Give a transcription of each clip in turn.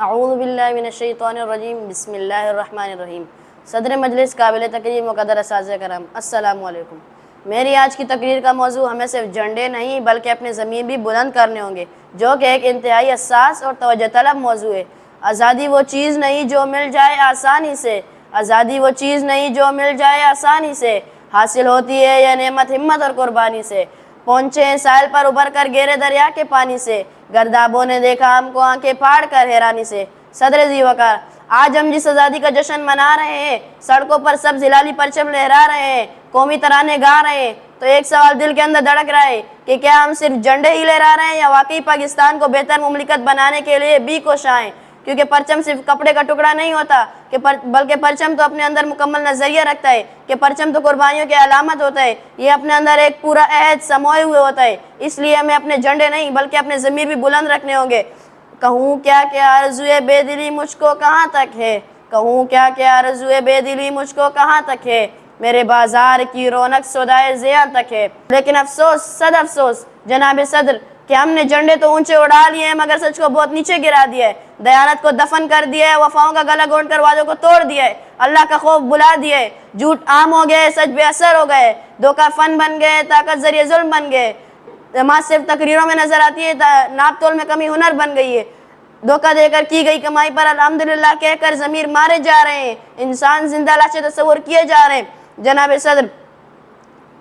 اعوذ باللہ من الشیطان الرجیم بسم اللہ الرحمن الرحیم۔ صدر مجلس، قابل تکریم مقدر اساتذہ کرام، السلام علیکم۔ میری آج کی تقریر کا موضوع ہمیں صرف جھنڈے نہیں بلکہ اپنے ضمیر بھی بلند کرنے ہوں گے، جو کہ ایک انتہائی حساس اور توجہ طلب موضوع ہے۔ آزادی وہ چیز نہیں جو مل جائے آسانی سے، آزادی وہ چیز نہیں جو مل جائے آسانی سے، حاصل ہوتی ہے یہ نعمت ہمت اور قربانی سے۔ پہنچے ہیں ساحل پر ابھر کر گہرے دریا کے پانی سے، گردابوں نے دیکھا ہم کو آنکھیں پھاڑ کر حیرانی سے۔ صدر ذی وقار، آج ہم جس آزادی کا جشن منا رہے ہیں، سڑکوں پر سبز ہلالی پرچم لہرا رہے ہیں، قومی ترانے گا رہے ہیں، تو ایک سوال دل کے اندر دھڑک رہا ہے کہ کیا ہم صرف جھنڈے ہی لہرا رہے ہیں یا واقعی پاکستان کو بہتر مملکت بنانے کے لیے بھی کوشاں ہیں؟ کیونکہ پرچم صرف کپڑے کا ٹکڑا نہیں ہوتا بلکہ پرچم تو اپنے اندر مکمل نظریہ رکھتا ہے، کہ پرچم تو قربانیوں کی علامت ہوتا ہے، یہ اپنے اندر ایک پورا عہد سموئے ہوئے ہوتا ہے۔ اس لیے ہمیں اپنے جھنڈے نہیں بلکہ اپنے ضمیر بھی بلند رکھنے ہوں گے۔ کہوں کیا کہ آرزوئے بے دلی مجھ کو کہاں تک ہے، کہوں کیا کہ آرزوئے بے دلی مجھ کو کہاں تک ہے، میرے بازار کی رونق سودائے زیاں تک ہے۔ لیکن افسوس، صد افسوس جناب صدر، کہ ہم نے جھنڈے تو اونچے اڑا لیے ہیں مگر سچ کو بہت نیچے گرا دیا ہے، دیانت کو دفن کر دیا ہے، وفاؤں کا گلا گھونٹ کر وعدوں کو توڑ دیا ہے، اللہ کا خوف بلا دیا ہے، جھوٹ عام ہو گئے، سچ بے اثر ہو گئے، دھوکہ فن بن گئے، طاقت ذریعہ ظلم بن گئے، نماز صرف تقریروں میں نظر آتی ہے، ناپ تول میں کمی ہنر بن گئی ہے، دھوکہ دے کر کی گئی کمائی پر الحمدللہ کہہ کر ضمیر مارے جا رہے ہیں، انسان زندہ لاشیں تصور کیے جا رہے ہیں۔ جناب صدر،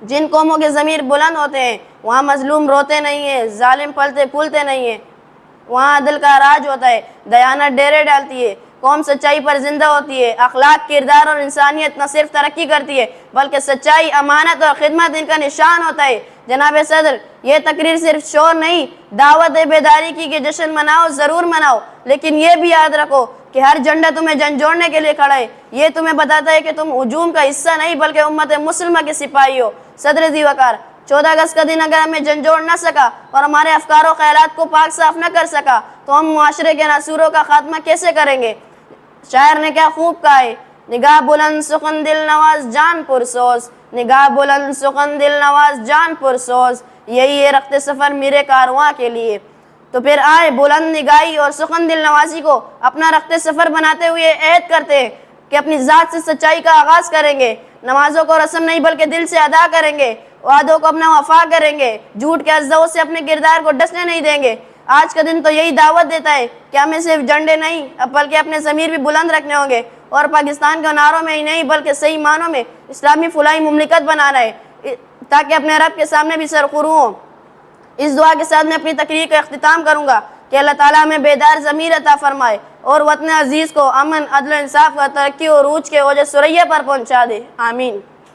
جن قوموں کے ضمیر بلند ہوتے ہیں وہاں مظلوم روتے نہیں ہیں، ظالم پلتے پھولتے نہیں ہیں، وہاں عدل کا راج ہوتا ہے، دیانت ڈیرے ڈالتی ہے، قوم سچائی پر زندہ ہوتی ہے، اخلاق، کردار اور انسانیت نہ صرف ترقی کرتی ہے بلکہ سچائی، امانت اور خدمت ان کا نشان ہوتا ہے۔ جناب صدر، یہ تقریر صرف شور نہیں، دعوت بیداری کی کہ جشن مناؤ، ضرور مناؤ، لیکن یہ بھی یاد رکھو کہ ہر جھنڈا تمہیں جھنجھوڑنے کے لیے کھڑا ہے، یہ تمہیں بتاتا ہے کہ تم ہجوم کا حصہ نہیں بلکہ امت مسلمہ کے سپاہی ہو۔ صدر ذی وقار، 14 اگست کا دن اگر ہمیں جھنجھوڑ نہ سکا اور ہمارے افکار و خیالات کو پاک صاف نہ کر سکا تو ہم معاشرے کے ناسوروں کا خاتمہ کیسے کریں گے؟ شاعر نے کیا خوب کہا ہے، نگاہ بلند سخن دل نواز جان پرسوز، نگاہ بلند سخن دل نواز جان پرسوز، یہی ہے رخت سفر میرے کارواں کے لیے۔ تو پھر آئے بلند نگاہی اور سخن دل نوازی کو اپنا رخت سفر بناتے ہوئے عہد کرتے ہیں کہ اپنی ذات سے سچائی کا آغاز کریں گے، نمازوں کو رسم نہیں بلکہ دل سے ادا کریں گے، وعدوں کو اپنا وفا کریں گے، جھوٹ کے اجزاء سے اپنے کردار کو ڈسنے نہیں دیں گے۔ آج کا دن تو یہی دعوت دیتا ہے کہ ہمیں صرف جھنڈے نہیں بلکہ اپنے ضمیر بھی بلند رکھنے ہوں گے اور پاکستان کو نعروں میں ہی نہیں بلکہ صحیح معنوں میں اسلامی فلاحی مملکت بنانا ہے تاکہ اپنے رب کے سامنے بھی سرخرو ہوں۔ اس دعا کے ساتھ میں اپنی تقریر کا اختتام کروں گا کہ اللہ تعالیٰ ہمیں بیدار ضمیر عطا فرمائے اور وطن عزیز کو امن، عدل و انصاف کا ترقی و عروج کے اوج ثریا پر پہنچا دے، آمین۔